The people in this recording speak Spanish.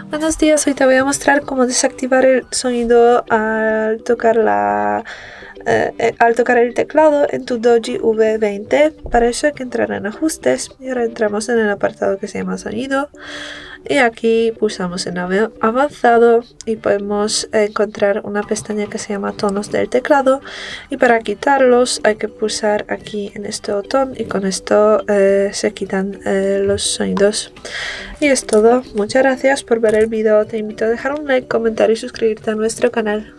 Buenos días, hoy te voy a mostrar cómo desactivar el sonido al tocar el teclado en tu Doji V20. Para eso hay que entrar en ajustes y ahora entramos en el apartado que se llama sonido y aquí pulsamos en avanzado y podemos encontrar una pestaña que se llama tonos del teclado, y para quitarlos hay que pulsar aquí en este botón y con esto se quitan los sonidos. Y es todo. Muchas gracias por ver el vídeo. Te invito a dejar un like, comentario y suscribirte a nuestro canal.